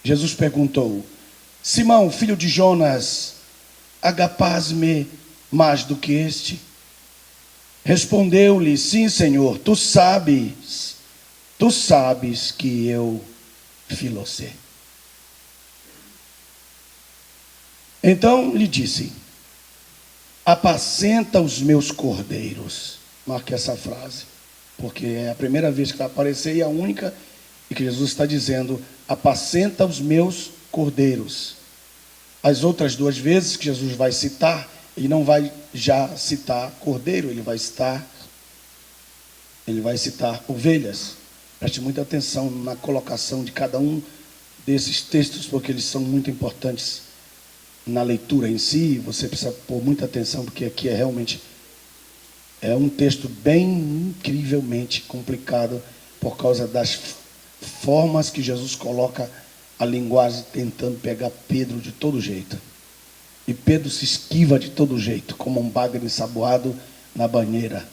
Jesus perguntou: Simão, filho de Jonas, agapás-me mais do que este? Respondeu-lhe: sim, Senhor, tu sabes que eu filocei. Então lhe disse: apacenta os meus cordeiros. Marque essa frase, porque é a primeira vez que vai aparecer e a única, e que Jesus está dizendo: apacenta os meus cordeiros. As outras duas vezes que Jesus vai citar, ele não vai já citar cordeiro, ele vai citar ovelhas. Preste muita atenção na colocação de cada um desses textos, porque eles são muito importantes na leitura em si. Você precisa pôr muita atenção, porque aqui realmente é um texto bem incrivelmente complicado, por causa das formas que Jesus coloca a linguagem, tentando pegar Pedro de todo jeito. E Pedro se esquiva de todo jeito, como um bagre ensaboado na banheira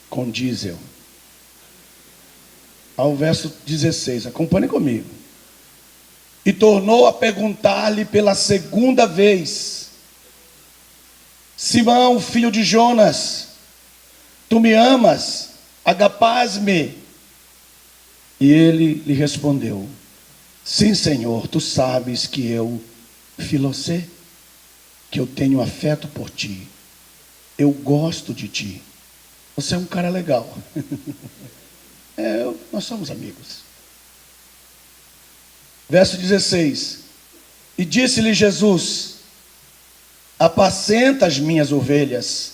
com diesel. Ao verso 16, acompanhe comigo. E tornou a perguntar-lhe pela segunda vez: Simão, filho de Jonas, tu me amas? Agapás-me? E ele lhe respondeu: sim, Senhor, tu sabes que eu filocei, que eu tenho afeto por ti, eu gosto de ti, você é um cara legal. Nós somos amigos. Verso 16: e disse-lhe Jesus: apacenta as minhas ovelhas.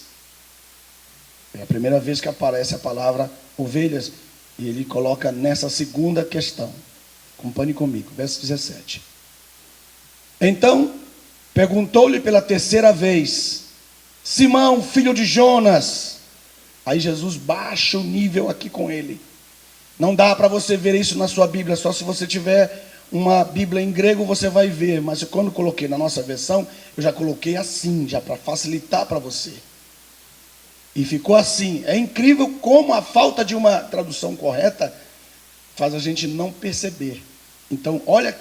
É a primeira vez que aparece a palavra ovelhas, e ele coloca nessa segunda questão. Acompanhe comigo, verso 17. Então perguntou-lhe pela terceira vez: Simão, filho de Jonas. Aí Jesus baixa o nível aqui com ele. Não dá para você ver isso na sua Bíblia, só se você tiver uma Bíblia em grego você vai ver. Mas quando coloquei na nossa versão, eu já coloquei assim, já para facilitar para você. E ficou assim. É incrível como a falta de uma tradução correta faz a gente não perceber. Então, olha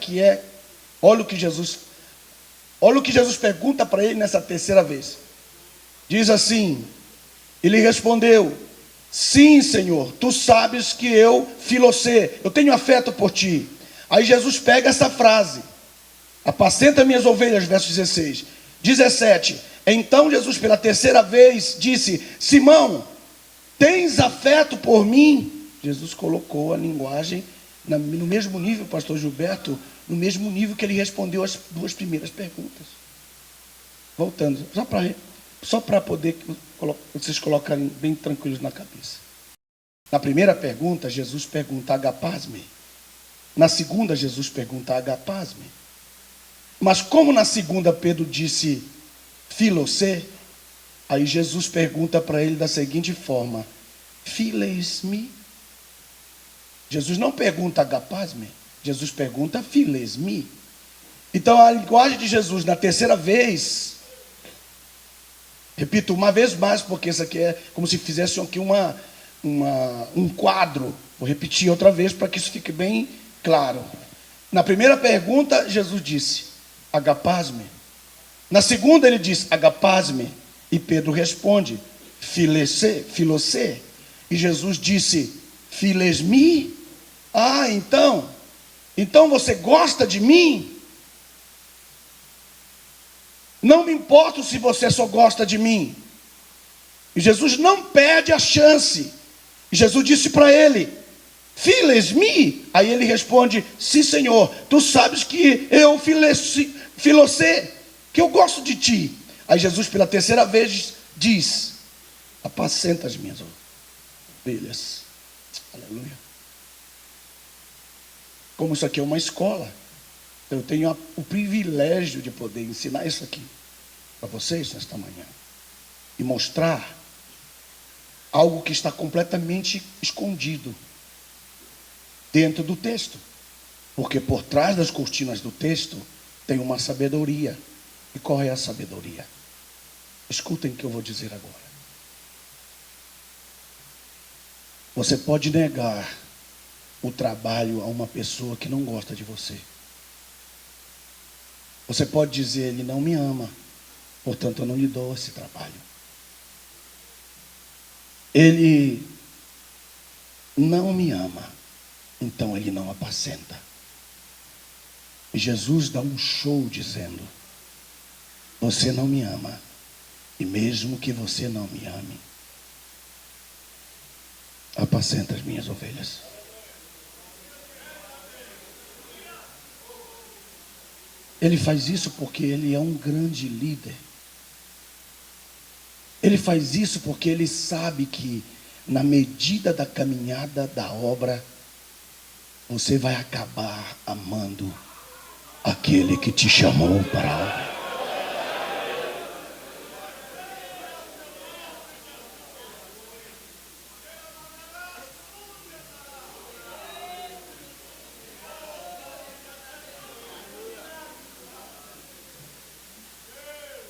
o que Jesus pergunta para ele nessa terceira vez. Diz assim: ele respondeu: sim, Senhor, tu sabes que eu filocei, eu tenho afeto por ti. Aí Jesus pega essa frase: apacenta minhas ovelhas, verso 16. 17: então Jesus pela terceira vez disse: Simão, tens afeto por mim? Jesus colocou a linguagem no mesmo nível, pastor Gilberto, no mesmo nível que ele respondeu as duas primeiras perguntas. Voltando, só para poder vocês colocarem bem tranquilos na cabeça. Na primeira pergunta, Jesus pergunta: agapás-me? Na segunda, Jesus pergunta: agapás-me? Mas como na segunda Pedro disse filocei, aí Jesus pergunta para ele da seguinte forma: files-me? Jesus não pergunta agapás-me, Jesus pergunta files-me. Então a linguagem de Jesus na terceira vez, repito uma vez mais, porque isso aqui é como se fizesse aqui um quadro. Vou repetir outra vez para que isso fique bem claro. Na primeira pergunta, Jesus disse: agapás-me. Na segunda, ele diz: agapás-me. E Pedro responde: filocei. E Jesus disse: files-me? Ah, então você gosta de mim? Não me importa se você só gosta de mim. E Jesus não perde a chance. E Jesus disse para ele: files-me? Aí ele responde: sim, Senhor, tu sabes que eu filocei, que eu gosto de ti. Aí Jesus pela terceira vez diz: apacenta as minhas ovelhas. Aleluia. Como isso aqui é uma escola, eu tenho o privilégio de poder ensinar isso aqui para vocês nesta manhã e mostrar algo que está completamente escondido dentro do texto, porque por trás das cortinas do texto tem uma sabedoria. E qual é a sabedoria? Escutem o que eu vou dizer agora. Você pode negar o trabalho a uma pessoa que não gosta de você. Você pode dizer: ele não me ama, portanto eu não lhe dou esse trabalho. Ele não me ama, então ele não apacenta. E Jesus dá um show dizendo: você não me ama, e mesmo que você não me ame, apacenta as minhas ovelhas. Ele faz isso porque ele é um grande líder. Ele faz isso porque ele sabe que, na medida da caminhada da obra, você vai acabar amando aquele que te chamou para a obra.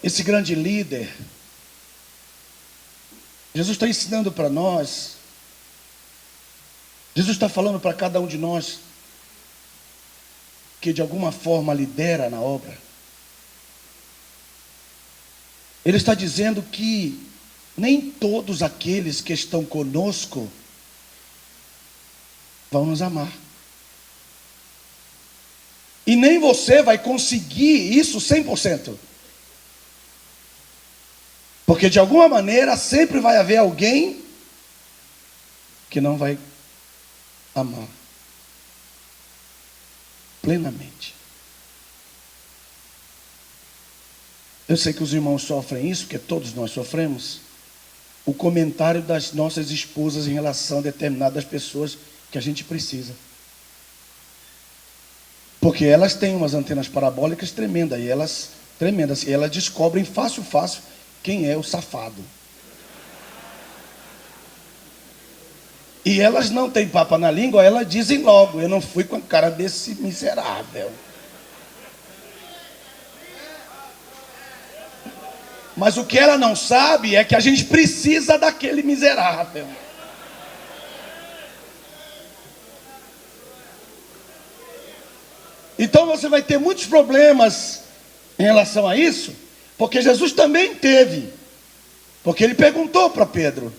Esse grande líder, Jesus está ensinando para nós, Jesus está falando para cada um de nós, que de alguma forma lidera na obra. Ele está dizendo que nem todos aqueles que estão conosco vão nos amar. E nem você vai conseguir isso 100%. Porque de alguma maneira sempre vai haver alguém que não vai amar plenamente. Eu sei que os irmãos sofrem isso, porque todos nós sofremos. O comentário das nossas esposas em relação a determinadas pessoas que a gente precisa. Porque elas têm umas antenas parabólicas tremendas, e elas descobrem fácil quem é o safado. E elas não têm papa na língua, elas dizem logo: eu não fui com a cara desse miserável. Mas o que ela não sabe é que a gente precisa daquele miserável. Então você vai ter muitos problemas em relação a isso, porque Jesus também teve. Porque ele perguntou para Pedro: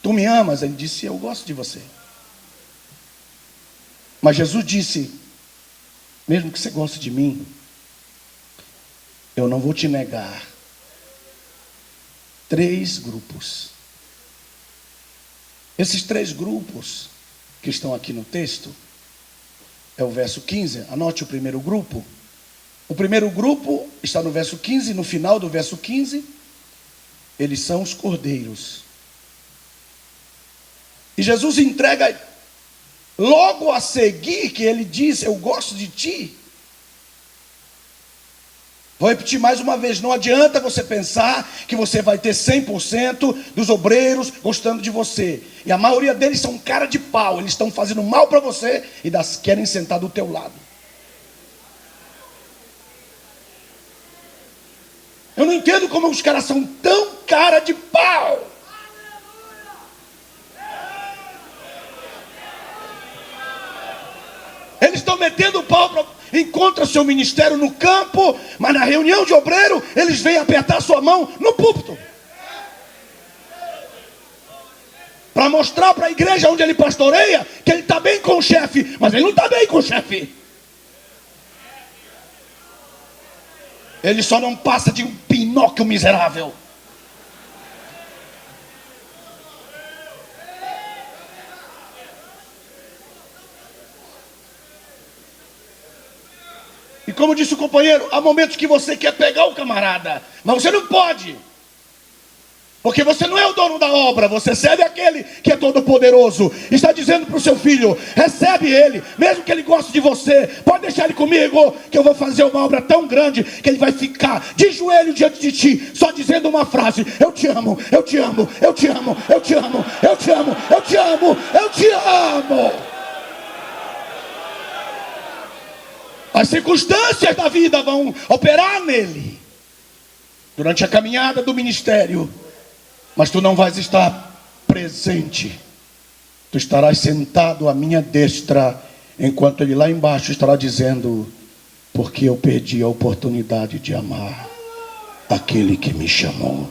tu me amas? Ele disse: eu gosto de você. Mas Jesus disse: mesmo que você goste de mim, eu não vou te negar. 3 grupos. Esses 3 grupos que estão aqui no texto, é o verso 15, anote o primeiro grupo. O primeiro grupo está no verso 15, no final do verso 15, eles são os cordeiros. E Jesus entrega logo a seguir, que ele diz: eu gosto de ti. Vou repetir mais uma vez: não adianta você pensar que você vai ter 100% dos obreiros gostando de você. E a maioria deles são cara de pau, eles estão fazendo mal para você e querem sentar do teu lado. Eu não entendo como os caras são tão cara de pau. Eles estão metendo o pau, encontra seu ministério no campo, mas na reunião de obreiro, eles vêm apertar sua mão no púlpito. Para mostrar para a igreja onde ele pastoreia, que ele está bem com o chefe, mas ele não está bem com o chefe. Ele só não passa de um Pinóquio miserável. E como disse o companheiro, há momentos que você quer pegar o camarada, mas você não pode. Porque você não é o dono da obra, você serve aquele que é todo poderoso. Está dizendo para o seu filho: recebe ele, mesmo que ele goste de você, pode deixar ele comigo, que eu vou fazer uma obra tão grande, que ele vai ficar de joelho diante de ti, só dizendo uma frase: eu te amo, eu te amo, eu te amo, eu te amo, eu te amo, eu te amo, eu te amo. As circunstâncias da vida vão operar nele durante a caminhada do ministério, mas tu não vais estar presente Tu estarás sentado à minha destra, enquanto ele lá embaixo estará dizendo: porque eu perdi a oportunidade de amar aquele que me chamou.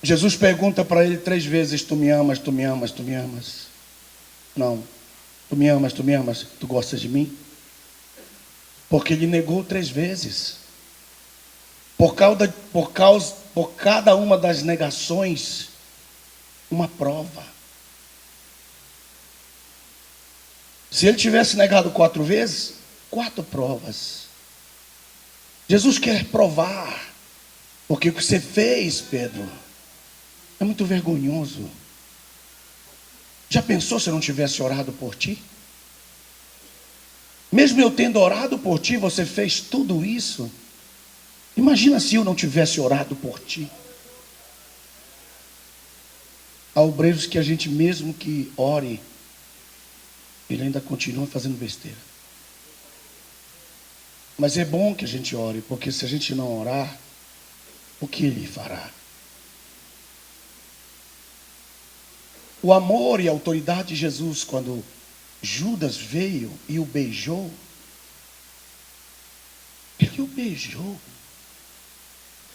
Jesus pergunta para ele 3 vezes: tu me amas, tu me amas, tu me amas? Não. Tu me amas, tu me amas, tu gostas de mim? Porque ele negou 3 vezes. Por cada uma das negações, uma prova. Se ele tivesse negado 4 vezes, 4 provas. Jesus quer provar, porque o que você fez, Pedro, é muito vergonhoso. Já pensou se eu não tivesse orado por ti? Mesmo eu tendo orado por ti, você fez tudo isso. Imagina se eu não tivesse orado por ti. Há obreiros que a gente, mesmo que ore, ele ainda continua fazendo besteira. Mas é bom que a gente ore, porque se a gente não orar, o que ele fará? O amor e a autoridade de Jesus, quando Judas veio e o beijou, ele o beijou.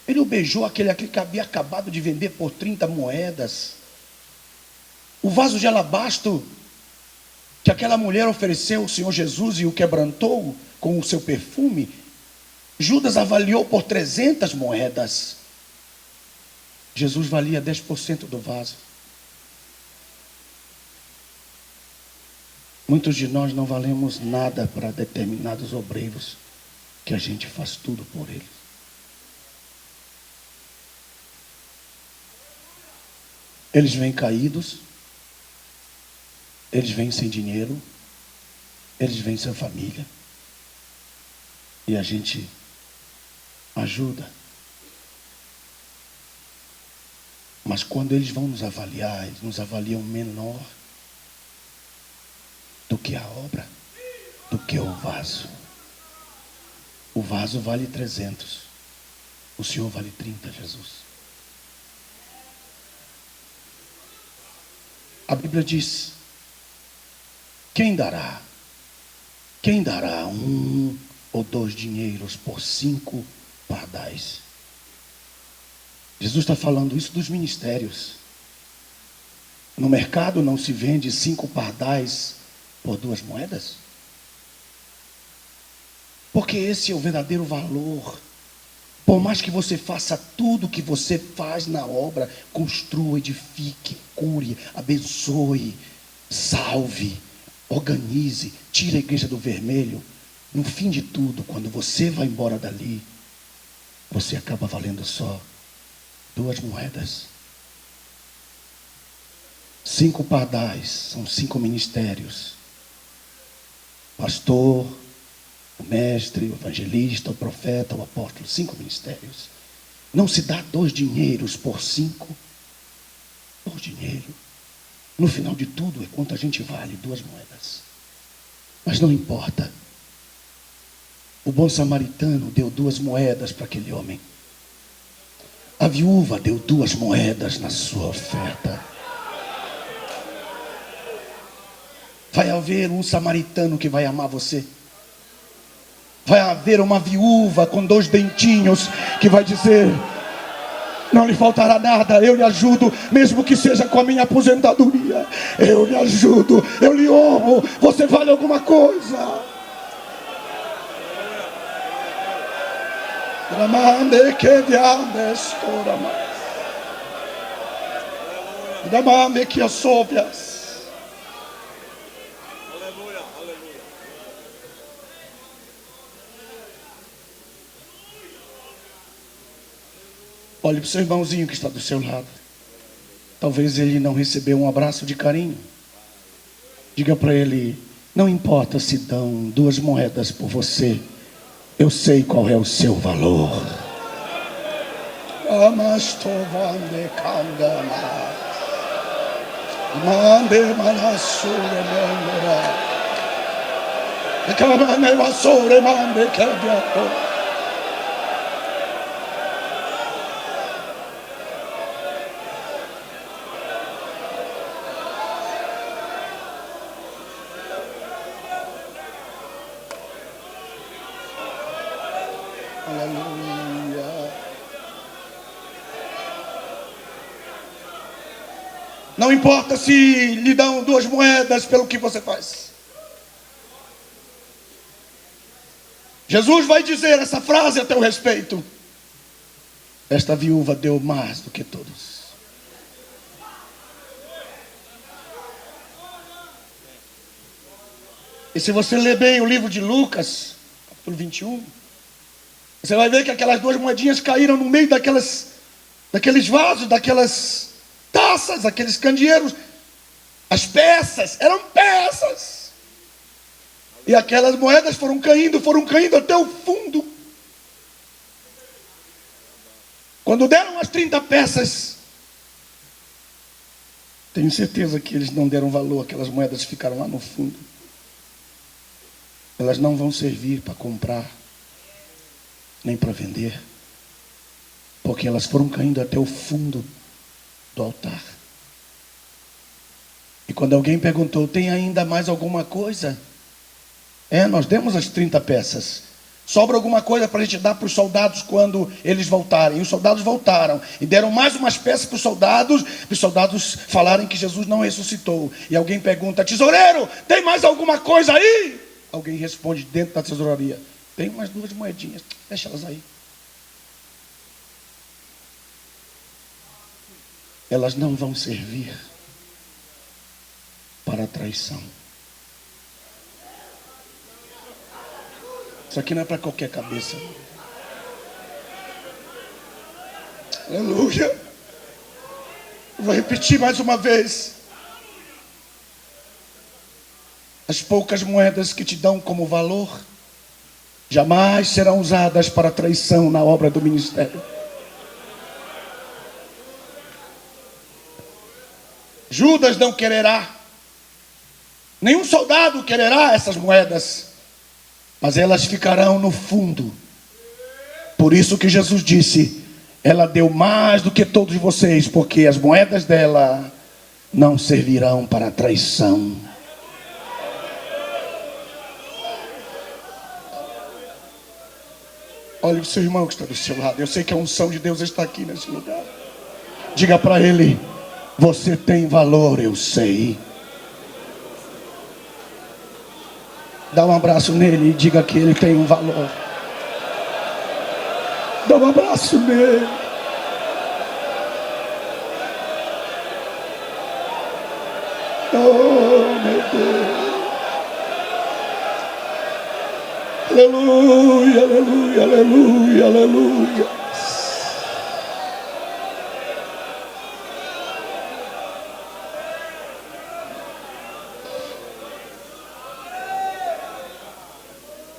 Ele o beijou, aquele que havia acabado de vender por 30 moedas. O vaso de alabastro que aquela mulher ofereceu ao Senhor Jesus e o quebrantou com o seu perfume, Judas avaliou por 300 moedas. Jesus valia 10% do vaso. Muitos de nós não valemos nada para determinados obreiros, que a gente faz tudo por eles. Eles vêm caídos, eles vêm sem dinheiro, eles vêm sem família, e a gente ajuda. Mas quando eles vão nos avaliar, eles nos avaliam menor do que a obra, do que o vaso. O vaso vale 300, o Senhor vale 30, Jesus. A Bíblia diz: quem dará 1 ou 2 dinheiros por 5 pardais? Jesus está falando isso dos ministérios. No mercado não se vende 5 pardais por 2 moedas? Porque esse é o verdadeiro valor. Por mais que você faça tudo que você faz na obra, construa, edifique, cure, abençoe, salve, organize, tire a igreja do vermelho, no fim de tudo, quando você vai embora dali, você acaba valendo só 2 moedas. 5 pardais são 5 ministérios. Pastor, o mestre, o evangelista, o profeta, o apóstolo, 5 ministérios. Não se dá 2 dinheiros por 5. 2 dinheiros. No final de tudo é quanto a gente vale, 2 moedas. Mas não importa. O bom samaritano deu 2 moedas para aquele homem. A viúva deu 2 moedas na sua oferta. Vai haver um samaritano que vai amar você. Vai haver uma viúva com 2 dentinhos que vai dizer: não lhe faltará nada, eu lhe ajudo, mesmo que seja com a minha aposentadoria. Eu lhe ajudo, eu lhe honro, você vale alguma coisa. Que assóvias. Olhe para o seu irmãozinho que está do seu lado. Talvez ele não recebeu um abraço de carinho. Diga para ele: não importa se dão 2 moedas por você, eu sei qual é o seu valor. Aleluia. Não importa se lhe dão 2 moedas pelo que você faz. Jesus vai dizer essa frase a teu respeito: esta viúva deu mais do que todos. E se você ler bem o livro de Lucas, capítulo 21, você vai ver que aquelas 2 moedinhas caíram no meio daqueles vasos, daquelas taças, aqueles candeeiros. As peças, eram peças. E aquelas moedas foram caindo até o fundo. Quando deram as 30 peças, tenho certeza que eles não deram valor, aquelas moedas ficaram lá no fundo. Elas não vão servir para comprar, nem para vender, porque elas foram caindo até o fundo do altar. E quando alguém perguntou: tem ainda mais alguma coisa? Nós demos as 30 peças. Sobra alguma coisa para a gente dar para os soldados quando eles voltarem? E os soldados voltaram e deram mais umas peças para os soldados falarem que Jesus não ressuscitou. E alguém pergunta: tesoureiro, tem mais alguma coisa aí? Alguém responde dentro da tesouraria: tem umas 2 moedinhas, deixa elas aí. Elas não vão servir para a traição. Isso aqui não é para qualquer cabeça. Aleluia. Eu vou repetir mais uma vez. As poucas moedas que te dão como valor jamais serão usadas para traição na obra do ministério. Judas não quererá, nenhum soldado quererá essas moedas, mas elas ficarão no fundo. Por isso que Jesus disse: ela deu mais do que todos vocês, porque as moedas dela não servirão para a traição. Olhe o seu irmão que está do seu lado. Eu sei que a unção de Deus está aqui nesse lugar. Diga para ele: você tem valor, eu sei. Dá um abraço nele e diga que ele tem um valor. Dá um abraço nele. Oh, meu Deus. Aleluia, aleluia, aleluia, aleluia.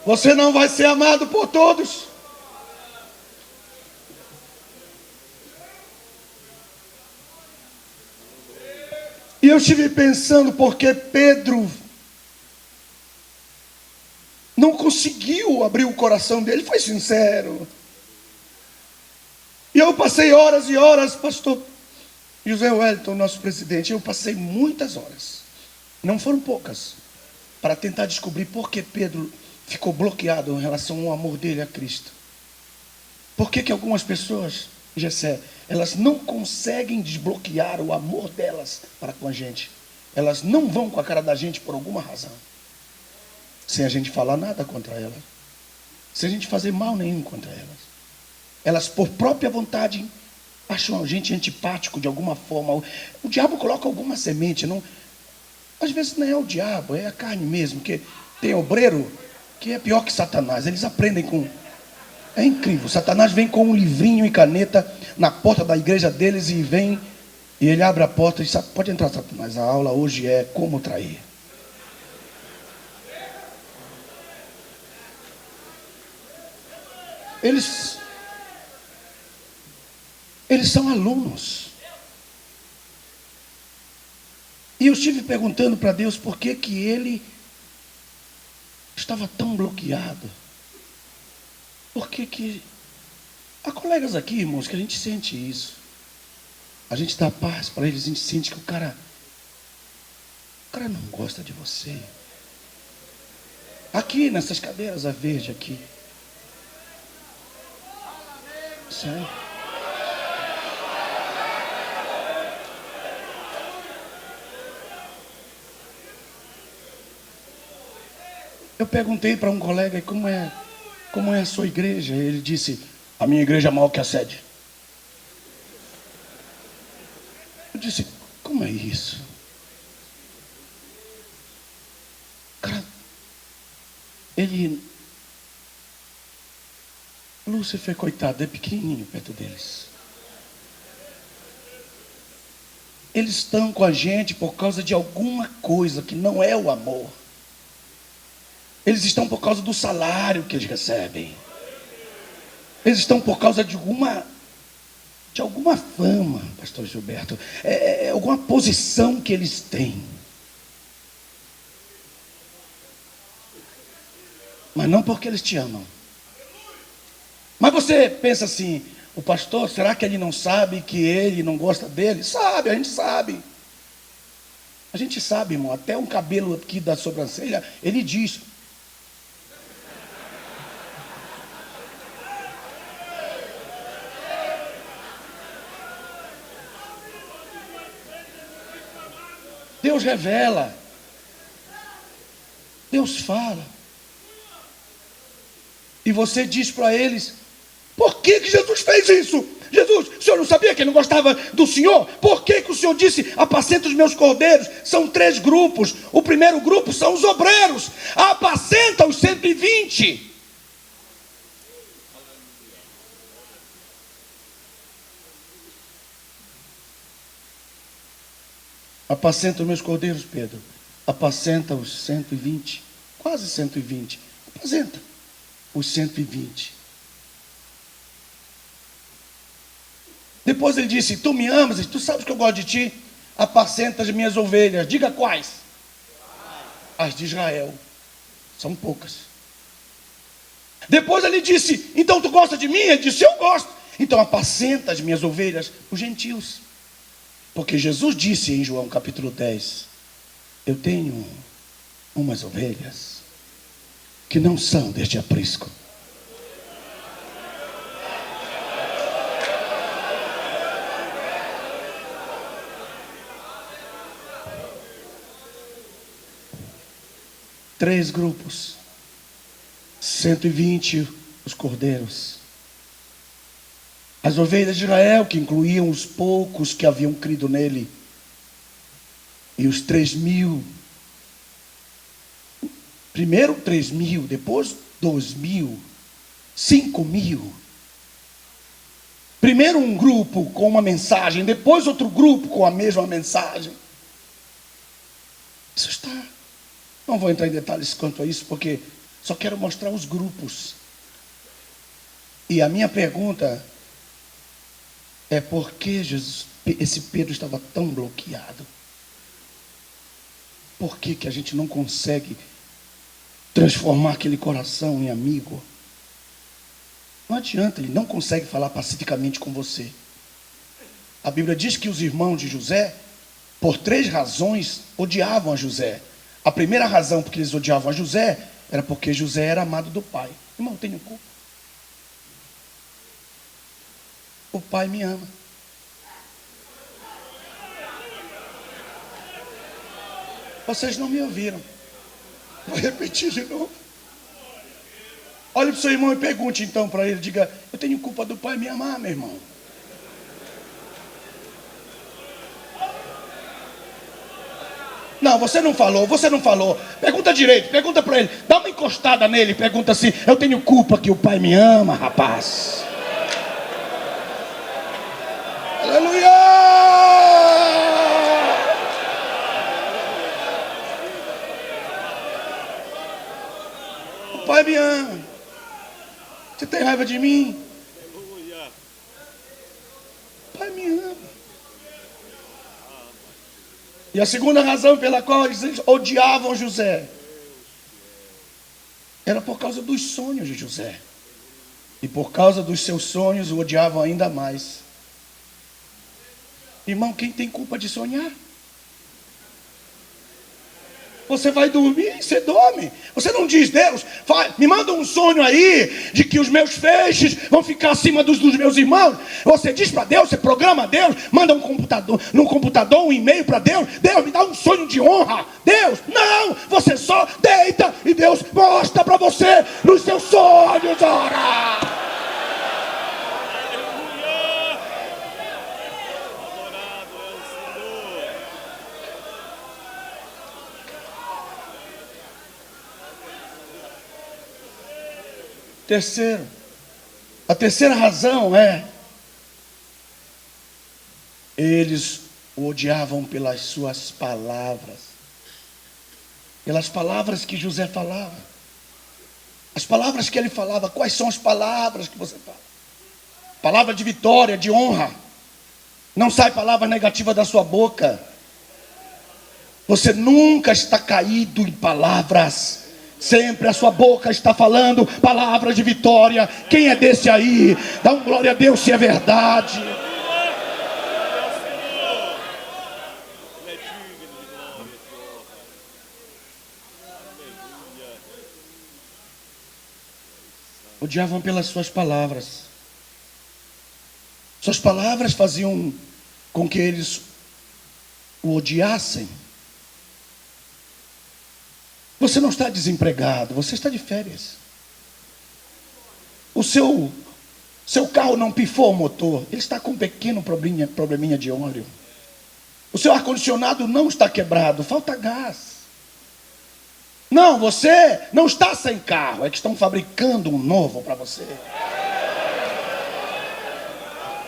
Você não vai ser amado por todos. E eu estive pensando porque Pedro não conseguiu abrir o coração dele, foi sincero. E eu passei horas e horas, pastor José Wellington, nosso presidente, eu passei muitas horas, não foram poucas, para tentar descobrir por que Pedro ficou bloqueado em relação ao amor dele a Cristo. Por que algumas pessoas, Gessé, elas não conseguem desbloquear o amor delas para com a gente? Elas não vão com a cara da gente por alguma razão, sem a gente falar nada contra elas, sem a gente fazer mal nenhum contra elas. Elas, por própria vontade, acham a gente antipático de alguma forma. O diabo coloca alguma semente, não? Às vezes não é o diabo, é a carne mesmo, que tem obreiro que é pior que Satanás. Eles aprendem com... É incrível, Satanás vem com um livrinho e caneta na porta da igreja deles e vem, e ele abre a porta e diz: pode entrar, Satanás, a aula hoje é como trair. Eles são alunos. E eu estive perguntando para Deus por que ele Estava tão bloqueado. Por que há colegas aqui, irmãos, que a gente sente isso. A gente dá paz para eles, a gente sente que o cara não gosta de você. Aqui, nessas cadeiras, a verde aqui. Sério. Eu perguntei para um colega como é a sua igreja. Ele disse: a minha igreja é maior que a sede. Eu disse: como é isso? Cara, Lúcifer, coitado, é pequenininho perto deles. Eles estão com a gente por causa de alguma coisa que não é o amor. Eles estão por causa do salário que eles recebem. Eles estão por causa de alguma fama, pastor Gilberto. Alguma posição que eles têm. Mas não porque eles te amam. Mas você pensa assim: o pastor, será que ele não sabe que ele não gosta dele? Sabe, a gente sabe. A gente sabe, irmão. Até um cabelo aqui da sobrancelha, ele diz. Deus revela. Deus fala. E você diz para eles: por que Jesus fez isso? Jesus, o senhor não sabia que ele não gostava do senhor? Por que o senhor disse: apacenta os meus cordeiros? São 3 grupos. O primeiro grupo são os obreiros. Apacenta os 120. Apacenta os meus cordeiros, Pedro. Apacenta os 120. Quase 120. Apacenta os 120. Depois ele disse: tu me amas, tu sabes que eu gosto de ti. Apacenta as minhas ovelhas. Diga quais? As de Israel. São poucas. Depois ele disse: então tu gosta de mim? Ele disse: eu gosto. Então apacenta as minhas ovelhas, os gentios. Porque Jesus disse em João capítulo 10: eu tenho umas ovelhas que não são deste aprisco. Três grupos, 120 os cordeiros. As ovelhas de Israel, que incluíam os poucos que haviam crido nele, e os 3.000. Primeiro 3.000, depois 2.000, 5.000. Primeiro um grupo com uma mensagem, depois outro grupo com a mesma mensagem. Isso está. Não vou entrar em detalhes quanto a isso, porque só quero mostrar os grupos. E a minha pergunta é: por que esse Pedro estava tão bloqueado? Por que a gente não consegue transformar aquele coração em amigo? Não adianta, ele não consegue falar pacificamente com você. A Bíblia diz que os irmãos de José, por 3 razões, odiavam a José. A primeira razão porque eles odiavam a José era porque José era amado do pai. Irmão, eu tenho culpa. O pai me ama. Vocês não me ouviram. Vou repetir de novo. Olhe para o seu irmão e pergunte então para ele. Diga: eu tenho culpa do pai me amar, meu irmão. Não, você não falou. Pergunta direito, pergunta para ele. Dá uma encostada nele e pergunta assim: eu tenho culpa que o pai me ama, rapaz. Aleluia! O pai me ama. Você tem raiva de mim? O pai me ama. E a segunda razão pela qual eles odiavam José Era por causa dos sonhos de José. E por causa dos seus sonhos o odiavam ainda mais. Irmão, quem tem culpa de sonhar? Você vai dormir, você dorme. Você não diz, Deus, me manda um sonho aí de que os meus feixes vão ficar acima dos meus irmãos. Você diz para Deus, você programa Deus, manda no computador um e-mail para Deus. Deus, me dá um sonho de honra. Deus, não, você só deita e Deus mostra para você nos seus sonhos. Ora! Terceiro, a terceira razão é: eles o odiavam pelas suas palavras, pelas palavras que José falava, as palavras que ele falava. Quais são as palavras que você fala? Palavra de vitória, de honra. Não sai palavra negativa da sua boca. Você nunca está caído em palavras. Sempre a sua boca está falando palavras de vitória. Quem é desse aí? Dá um glória a Deus se é verdade. Odiavam pelas suas palavras. Suas palavras faziam com que eles o odiassem. Você não está desempregado, você está de férias. O seu carro não pifou o motor, ele está com um pequeno probleminha de óleo. O seu ar-condicionado não está quebrado, falta gás. Não, você não está sem carro, é que estão fabricando um novo para você.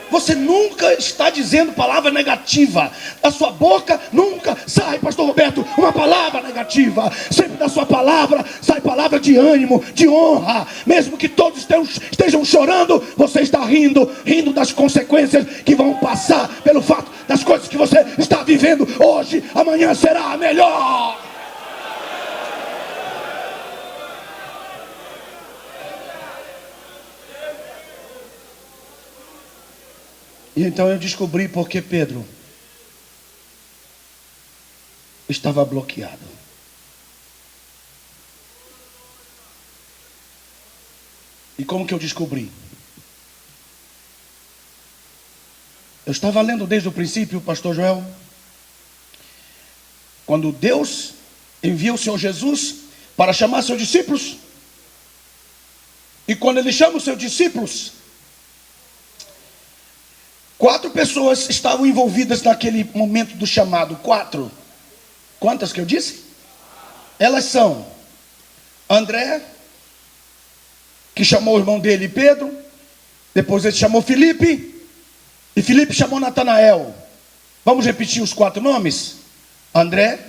Você nunca está dizendo palavra negativa. Da sua boca nunca sai, pastor Roberto, uma palavra negativa. Sempre da sua palavra sai palavra de ânimo, de honra. Mesmo que todos estejam chorando, você está rindo das consequências que vão passar pelo fato das coisas que você está vivendo hoje. Amanhã será melhor. E então eu descobri porque Pedro estava bloqueado. E como que eu descobri? Eu estava lendo desde o princípio, pastor Joel, quando Deus envia o Senhor Jesus para chamar seus discípulos. E quando ele chama os seus discípulos, 4 pessoas estavam envolvidas naquele momento do chamado. 4. Quantas que eu disse? Elas são André, que chamou o irmão dele Pedro. Depois ele chamou Filipe. E Filipe chamou Natanael. Vamos repetir os 4 nomes? André,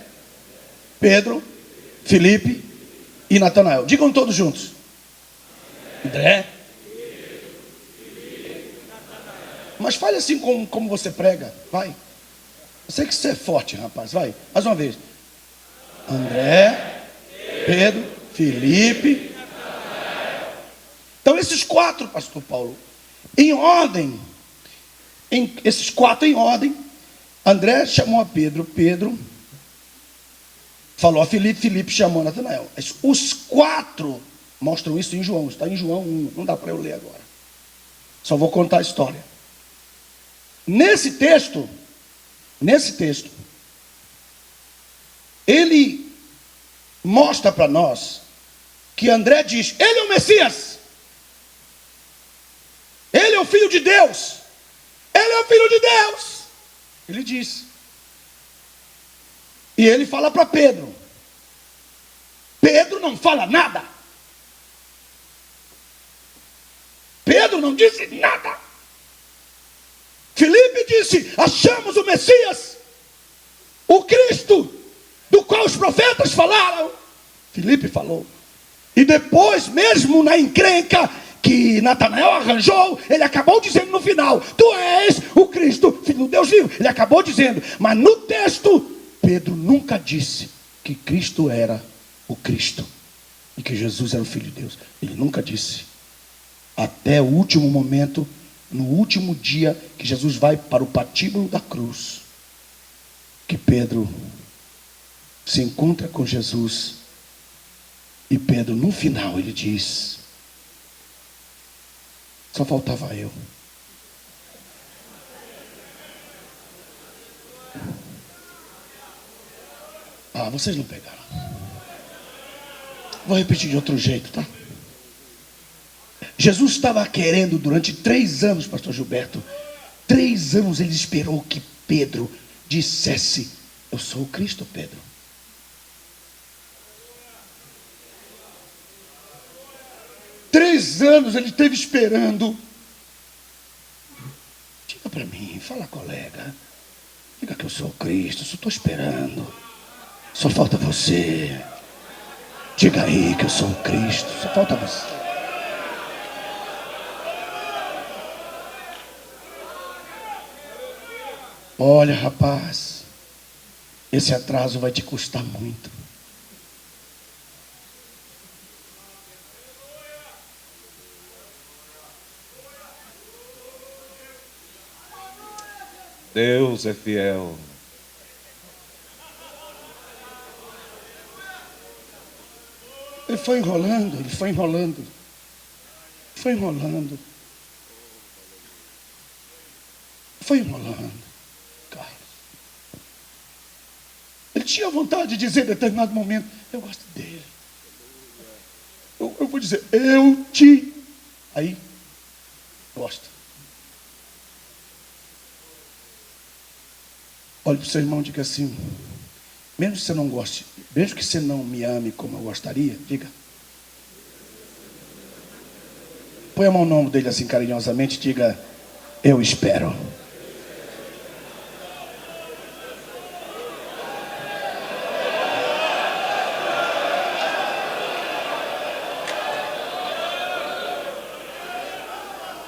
Pedro, Filipe e Natanael. Digam todos juntos. André. Mas fale assim como você prega. Vai. Eu sei que você é forte, rapaz. Vai. Mais uma vez. André, Pedro, Filipe. Então esses 4, pastor Paulo, em ordem. Esses 4 em ordem. André chamou a Pedro. Pedro falou a Filipe. Filipe chamou a Natanael. Os 4 mostram isso em João. Está em João 1. Não dá para eu ler agora. Só vou contar a história. Nesse texto, ele mostra para nós que André diz: ele é o Messias, ele é o Filho de Deus, ele é o Filho de Deus. Ele diz. E ele fala para Pedro. Pedro não fala nada. Pedro não disse nada. Filipe disse: achamos o Messias, o Cristo, do qual os profetas falaram. Filipe falou. E depois, mesmo na encrenca que Natanael arranjou, ele acabou dizendo no final: tu és o Cristo, Filho do Deus vivo. Ele acabou dizendo. Mas no texto, Pedro nunca disse que Cristo era o Cristo. e que Jesus era o Filho de Deus. Ele nunca disse. Até o último momento, no último dia que Jesus vai para o patíbulo da cruz, que Pedro se encontra com Jesus. E Pedro, no final, ele diz: só faltava eu. Ah, vocês não pegaram. Vou repetir de outro jeito, tá? Jesus estava querendo durante 3 anos, pastor Gilberto. 3 anos ele esperou que Pedro dissesse: eu sou o Cristo, Pedro. Três anos ele esteve esperando. Diga para mim, fala, colega. Diga que eu sou o Cristo, só estou esperando. Só falta você. Diga aí que eu sou o Cristo, só falta você. Olha, rapaz, esse atraso vai te custar muito. Deus é fiel. Ele foi enrolando, ele foi enrolando. Foi enrolando. Foi enrolando. Carlos. Ele tinha vontade de dizer em determinado momento: eu gosto dele. Eu vou dizer: eu te. Aí, gosto. Olhe para o seu irmão e diga assim: mesmo que você não goste, mesmo que você não me ame como eu gostaria, diga. Põe a mão no ombro dele assim carinhosamente e diga: eu espero.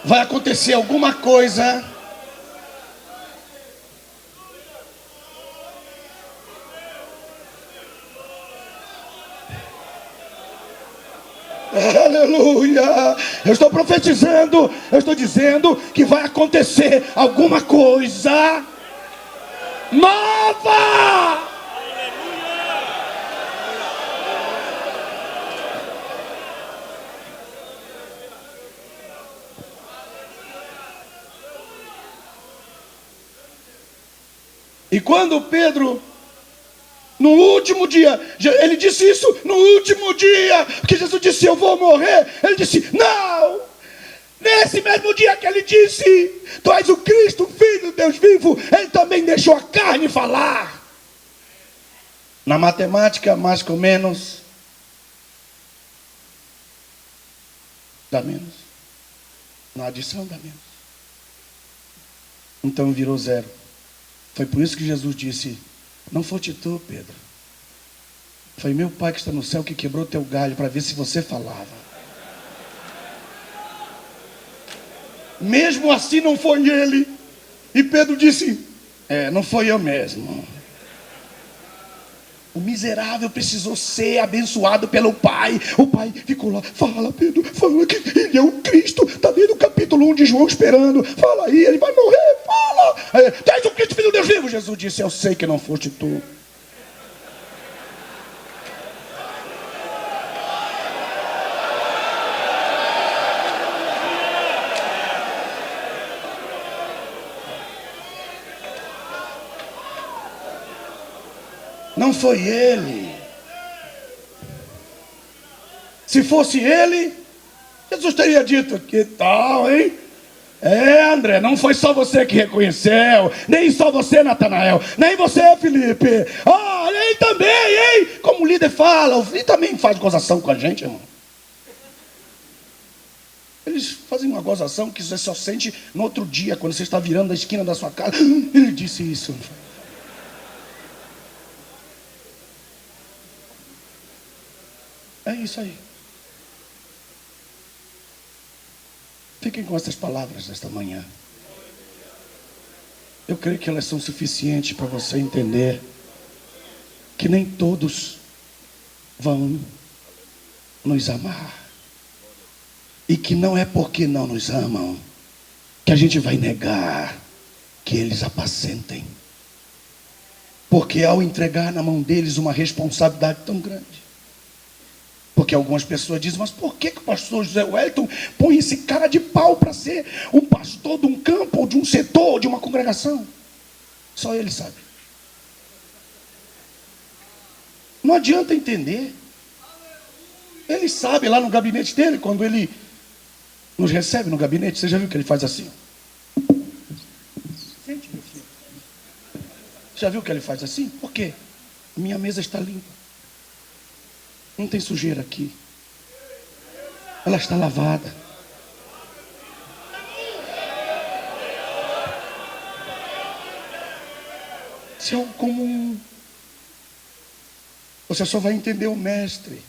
Vai acontecer alguma coisa. Aleluia! Eu estou profetizando, eu estou dizendo que vai acontecer alguma coisa nova. E quando Pedro, no último dia, ele disse isso no último dia, porque Jesus disse: eu vou morrer. Ele disse: não. Nesse mesmo dia que ele disse: tu és o Cristo, Filho de Deus vivo, ele também deixou a carne falar. Na matemática, mais com menos dá menos. Na adição dá menos. Então virou 0. Foi por isso que Jesus disse: não foste tu, Pedro. Foi meu Pai que está no céu que quebrou teu galho para ver se você falava. Mesmo assim não foi ele. E Pedro disse: não foi eu mesmo. O miserável precisou ser abençoado pelo Pai. O Pai ficou lá: fala, Pedro, fala que ele é o Cristo. Está dentro do capítulo 1 de João esperando. Fala aí, ele vai morrer, fala. Tu és o Cristo, Filho de Deus vivo. Jesus disse: eu sei que não foste tu. Não foi ele. Se fosse ele, Jesus teria dito: que tal, hein? André, não foi só você que reconheceu, nem só você, Natanael, nem você, Felipe. Ele também, hein? Como o líder fala, o líder também faz gozação com a gente, irmão. Eles fazem uma gozação que você só sente no outro dia, quando você está virando a esquina da sua casa. Ele disse isso. É isso aí. Fiquem com essas palavras nesta manhã. Eu creio que elas são suficientes para você entender que nem todos vão nos amar. E que não é porque não nos amam que a gente vai negar que eles apacentem. Porque ao entregar na mão deles uma responsabilidade tão grande. Porque algumas pessoas dizem, mas por que o pastor José Wellington põe esse cara de pau para ser um pastor de um campo, ou de um setor, ou de uma congregação? Só ele sabe. Não adianta entender. Ele sabe lá no gabinete dele, quando ele nos recebe no gabinete, você já viu que ele faz assim? Sente, meu filho. Já viu que ele faz assim? Por quê? Minha mesa está limpa. Não tem sujeira aqui. Ela está lavada. Isso é algo comum. Você só vai entender o mestre.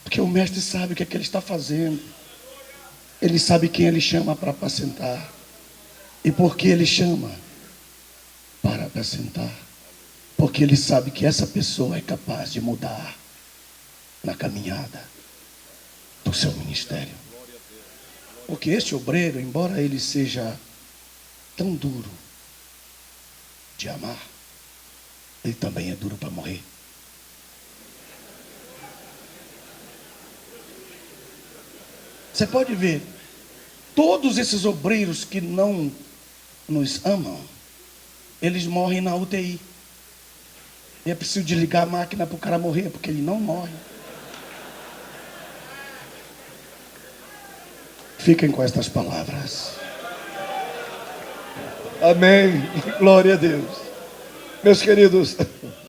Porque o mestre sabe o que é que ele está fazendo. Ele sabe quem ele chama para apacentar. E por que ele chama para apacentar? Porque ele sabe que essa pessoa é capaz de mudar na caminhada do seu ministério. Porque este obreiro, embora ele seja tão duro de amar, ele também é duro para morrer. Você pode ver, todos esses obreiros que não nos amam, eles morrem na UTI. E é preciso desligar a máquina para o cara morrer, porque ele não morre. Fiquem com estas palavras. Amém. Glória a Deus. Meus queridos,